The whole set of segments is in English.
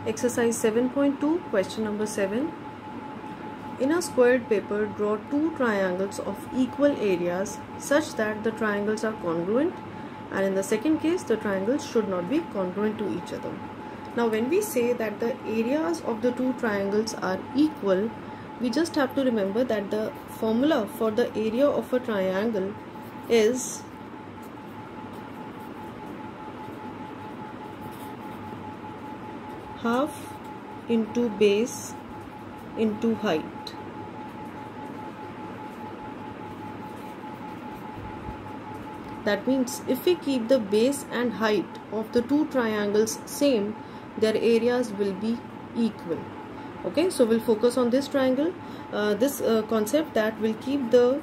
Exercise 7.2, question number 7. In a squared paper, draw two triangles of equal areas such that the triangles are congruent, and in the second case, the triangles should not be congruent to each other. Now, when we say that the areas of the two triangles are equal, we just have to remember that the formula for the area of a triangle is half into base into height. That means if we keep the base and height of the two triangles same, their areas will be equal. Okay, so we'll focus on this triangle, this concept that will keep the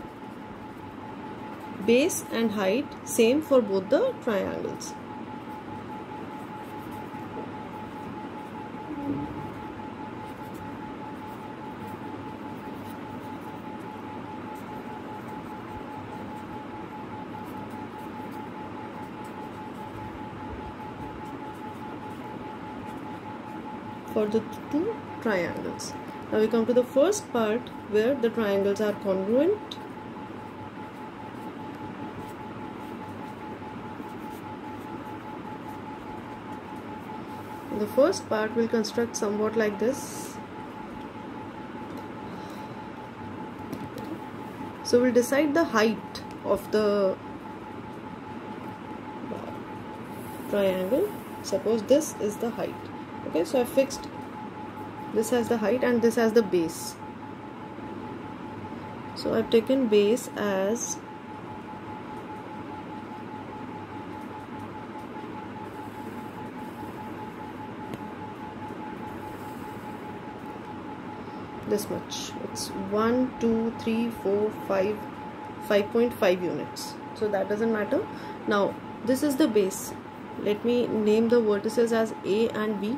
base and height same for both the triangles. For the two triangles. Now we come to the first part where the triangles are congruent. The first part will construct somewhat like this. So we'll decide the height of the triangle. Suppose this is the height. Okay, so I fixed this as the height and this as the base. So I've taken base as this much. It's 1, 2, 3, 4, 5, 5.5 units. So that doesn't matter. Now this is the base. Let me name the vertices as A and B.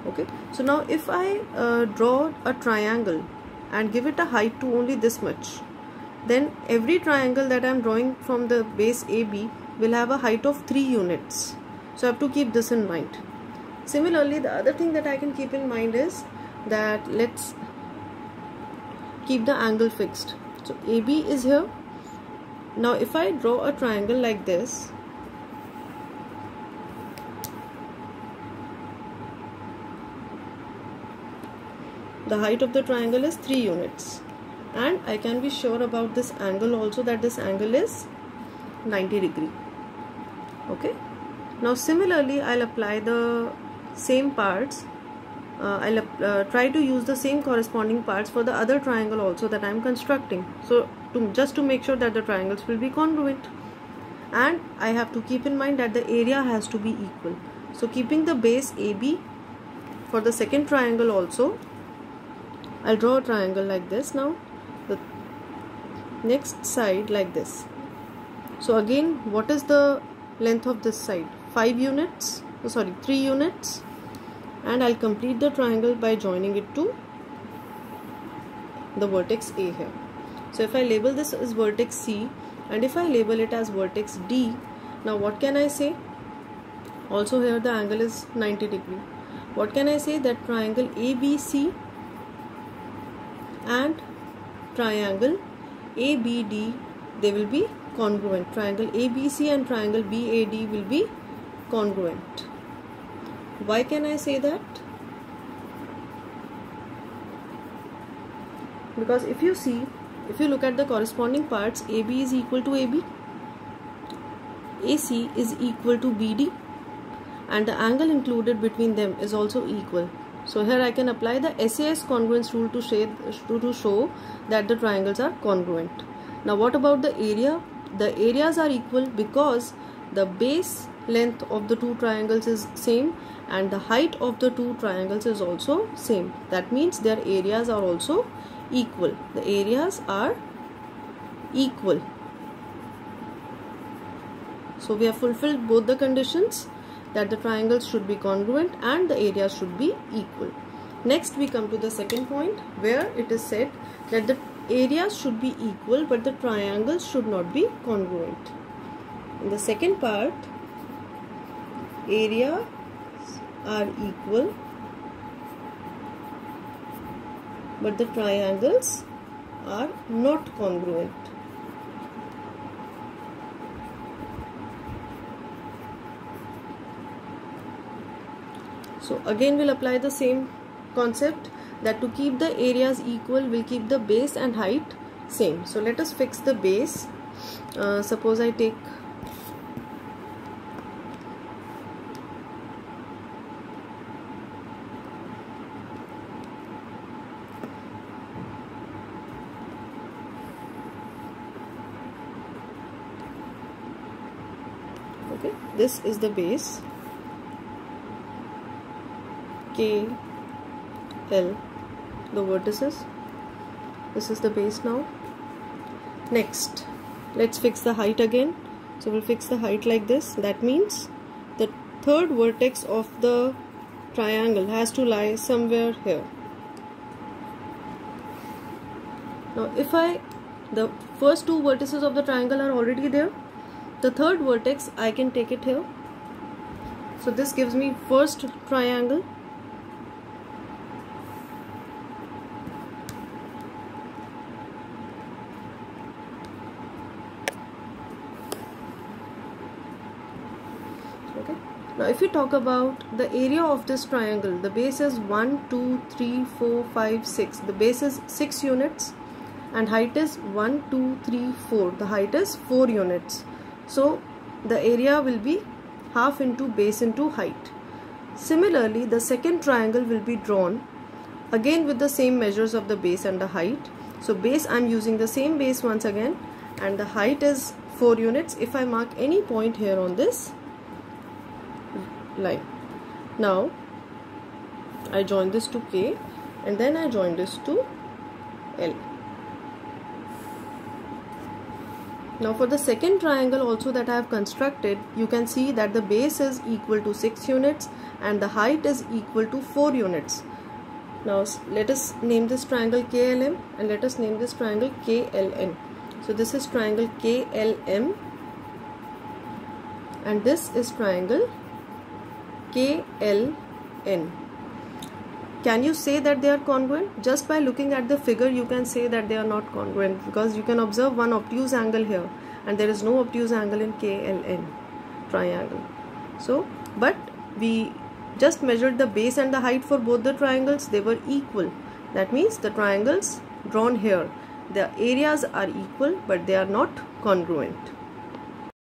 Okay, so now if I draw a triangle and give it a height to only this much, then every triangle that I am drawing from the base AB will have a height of 3 units. So I have to keep this in mind. Similarly, the other thing that I can keep in mind is that let's keep the angle fixed. So AB is here. Now if I draw a triangle like this, the height of the triangle is 3 units, and I can be sure about this angle also, that this angle is 90 degree. Okay, now similarly I'll apply the same parts. I'll try to use the same corresponding parts for the other triangle also that I'm constructing, so just to make sure that the triangles will be congruent. And I have to keep in mind that the area has to be equal. So keeping the base AB for the second triangle also, I'll draw a triangle like this. Now the next side like this. So again, what is the length of this side? 3 units, and I'll complete the triangle by joining it to the vertex A here. So if I label this as vertex C and if I label it as vertex D, now what can I say? Also here the angle is 90 degree. What can I say? That triangle ABC and triangle ABD, they will be congruent. Triangle ABC and triangle BAD will be congruent. Why can I say that? Because if you look at the corresponding parts, AB is equal to AB, AC is equal to BD, and the angle included between them is also equal. So here I can apply the SAS congruence rule to show that the triangles are congruent. Now what about the area? The areas are equal because the base length of the two triangles is same and the height of the two triangles is also same. That means their areas are also equal. The areas are equal. So we have fulfilled both the conditions, that the triangles should be congruent and the areas should be equal. Next we come to the second point where it is said that the areas should be equal but the triangles should not be congruent. In the second part, areas are equal but the triangles are not congruent. So again we'll apply the same concept, that to keep the areas equal, we'll keep the base and height same. So let us fix the base. Suppose I take okay, this is the base K, L, the vertices. This is the base now. Next, let's fix the height again. So we'll fix the height like this. That means the third vertex of the triangle has to lie somewhere here. Now if the first two vertices of the triangle are already there, the third vertex I can take it here. So this gives me first triangle. Okay. Now if we talk about the area of this triangle, the base is 1, 2, 3, 4, 5, 6. The base is 6 units and height is 1, 2, 3, 4. The height is 4 units. So the area will be half into base into height. Similarly, the second triangle will be drawn again with the same measures of the base and the height. So base, I am using the same base once again, and the height is 4 units. If I mark any point here on this line, now I join this to K and then I join this to L. Now for the second triangle also that I have constructed, you can see that the base is equal to 6 units and the height is equal to 4 units. Now let us name this triangle KLM and let us name this triangle KLN. So this is triangle KLM and this is triangle KLN. Can you say that they are congruent? Just by looking at the figure you can say that they are not congruent, because you can observe one obtuse angle here and there is no obtuse angle in KLN triangle. So but we just measured the base and the height for both the triangles, they were equal. That means the triangles drawn here, the areas are equal but they are not congruent.